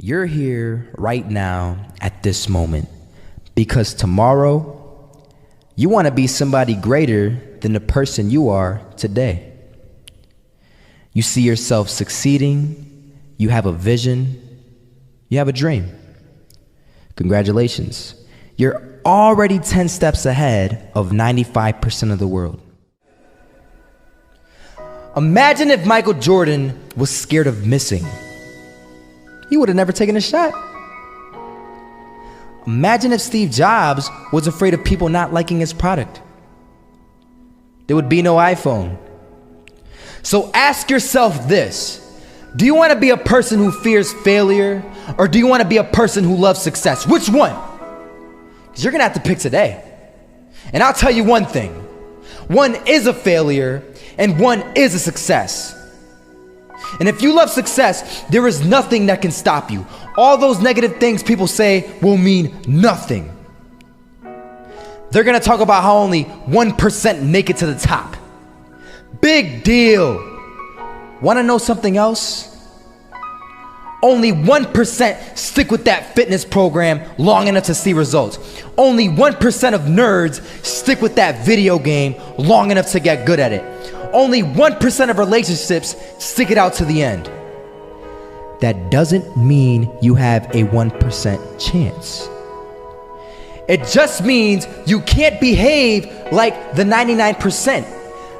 You're here right now at this moment because tomorrow you want to be somebody greater than the person you are today. You see yourself succeeding, you have a vision, you have a dream. Congratulations. You're already 10 steps ahead of 95% of the world. Imagine if Michael Jordan was scared of missing. He would have never taken a shot. Imagine if Steve Jobs was afraid of people not liking his product. There would be no iPhone. So ask yourself this: do you want to be a person who fears failure, or do you want to be a person who loves success? Which one? Because you're going to have to pick today. And I'll tell you one thing: one is a failure and one is a success. And if you love success, there is nothing that can stop you. All those negative things people say will mean nothing. They're gonna talk about how only 1% make it to the top. Big deal. Wanna know something else? Only 1% stick with that fitness program long enough to see results. Only 1% of nerds stick with that video game long enough to get good at it. Only 1% of relationships stick it out to the end. That doesn't mean you have a 1% chance. It just means you can't behave like the 99%.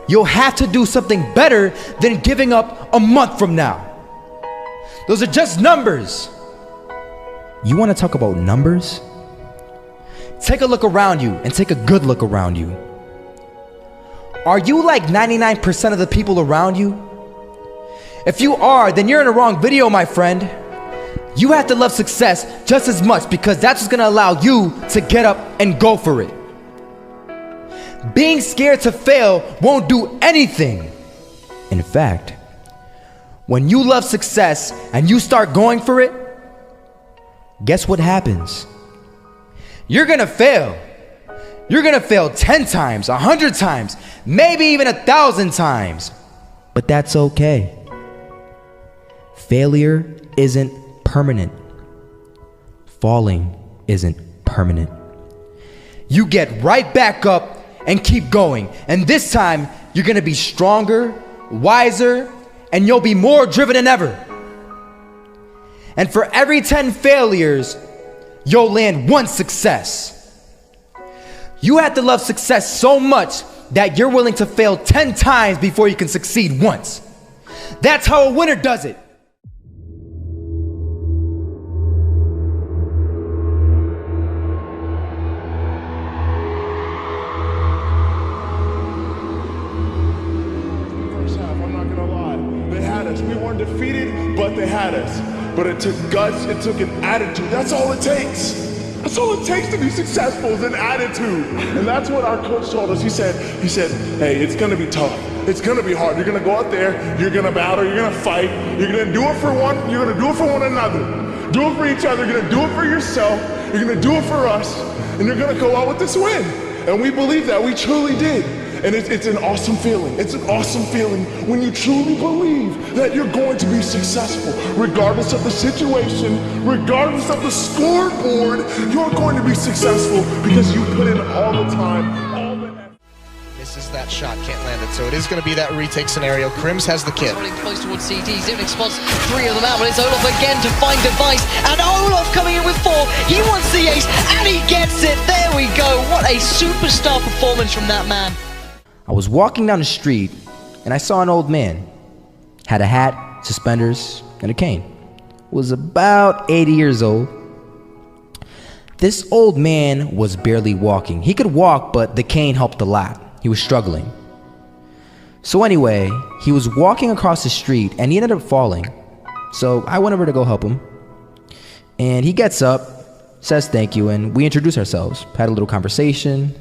You'll have to do something better than giving up a month from now. Those are just numbers. You want to talk about numbers? Take a look around you and take a good look around you. Are you like 99% of the people around you? If you are, then you're in the wrong video, my friend. You have to love success just as much, because that's what's gonna allow you to get up and go for it. Being scared to fail won't do anything. In fact, when you love success and you start going for it, guess what happens? You're gonna fail. You're gonna fail 10 times, 100 times, maybe even 1,000 times. But that's okay. Failure isn't permanent. Falling isn't permanent. You get right back up and keep going. And this time, you're gonna be stronger, wiser, and you'll be more driven than ever. And for every 10 failures, you'll land one success. You have to love success so much that you're willing to fail 10 times before you can succeed once. That's how a winner does it. First half, I'm not gonna lie. They had us. We weren't defeated, but they had us. But it took guts, it took an attitude. That's all it takes. That's all it takes to be successful, is an attitude. And that's what our coach told us. He said, hey, it's gonna be tough. It's gonna be hard. You're gonna go out there, you're gonna battle, you're gonna fight, you're gonna do it for one, you're gonna do it for one another. Do it for each other, you're gonna do it for yourself, you're gonna do it for us, and you're gonna go out with this win. And we believe that, we truly did. And it's an awesome feeling. It's an awesome feeling when you truly believe that you're going to be successful. Regardless of the situation, regardless of the scoreboard, you're going to be successful because you put in all the time, all the effort. Misses that shot, can't land it. So it is going to be that retake scenario. Crims has the kit. Running close towards CT, Zivnik spots 3 of them out, but it's Olof again to find Device, and Olof coming in with 4. He wants the ace, and he gets it. There we go. What a superstar performance from that man. I was walking down the street and I saw an old man. Had a hat, suspenders, and a cane. Was about 80 years old. This old man was barely walking. He could walk, but the cane helped a lot. He was struggling. So anyway, he was walking across the street and he ended up falling. So I went over to go help him. And he gets up, says thank you, and we introduced ourselves. Had a little conversation.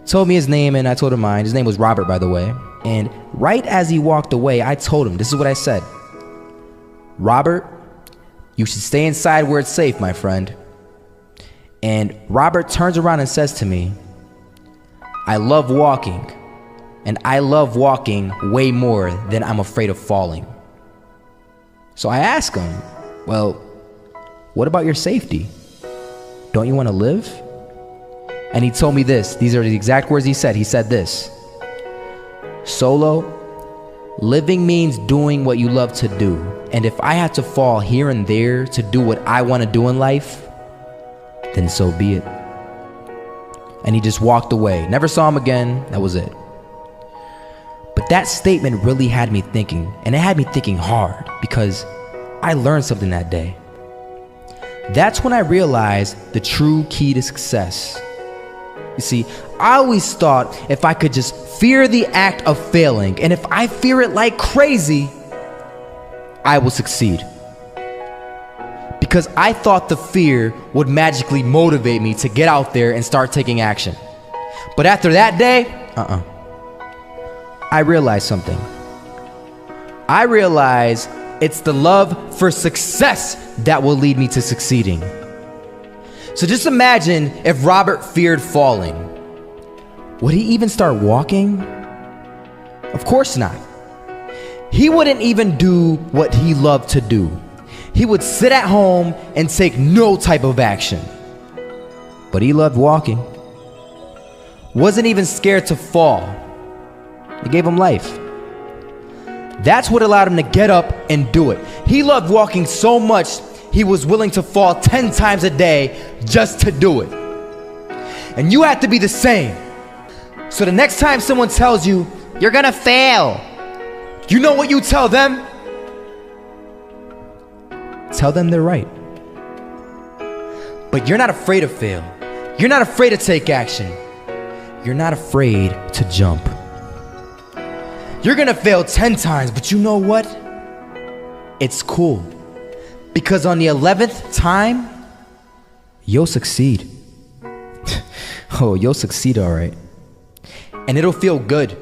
Told me his name and I told him mine. His name was Robert, by the way. And right as he walked away, I told him, this is what I said: Robert, you should stay inside where it's safe, my friend. And Robert turns around and says to me, I love walking, and I love walking way more than I'm afraid of falling. So I ask him, well, what about your safety? Don't you want to live? And he told me this. These are the exact words he said. He said this: Solo, living means doing what you love to do. And if I had to fall here and there to do what I want to do in life, then so be it. And he just walked away. Never saw him again. That was it. But that statement really had me thinking, and it had me thinking hard, because I learned something that day. That's when I realized the true key to success. You see, I always thought if I could just fear the act of failing, and if I fear it like crazy, I will succeed. Because I thought the fear would magically motivate me to get out there and start taking action. But after that day, I realized something. I realized it's the love for success that will lead me to succeeding. So just imagine if Robert feared falling. Would he even start walking? Of course not. He wouldn't even do what he loved to do. He would sit at home and take no type of action. But he loved walking. Wasn't even scared to fall. It gave him life. That's what allowed him to get up and do it. He loved walking so much, he was willing to fall 10 times a day just to do it. And you have to be the same. So the next time someone tells you, you're gonna fail, you know what you tell them? Tell them they're right. But you're not afraid to fail. You're not afraid to take action. You're not afraid to jump. You're gonna fail 10 times, but you know what? It's cool. Because on the 11th time, you'll succeed. Oh, you'll succeed, all right. And it'll feel good.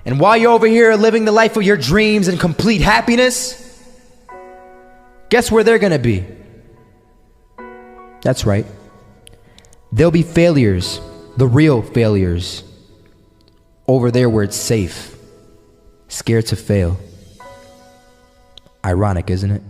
And while you're over here living the life of your dreams and complete happiness, guess where they're gonna be? That's right. They'll be failures, the real failures. Over there where it's safe, scared to fail. Ironic, isn't it?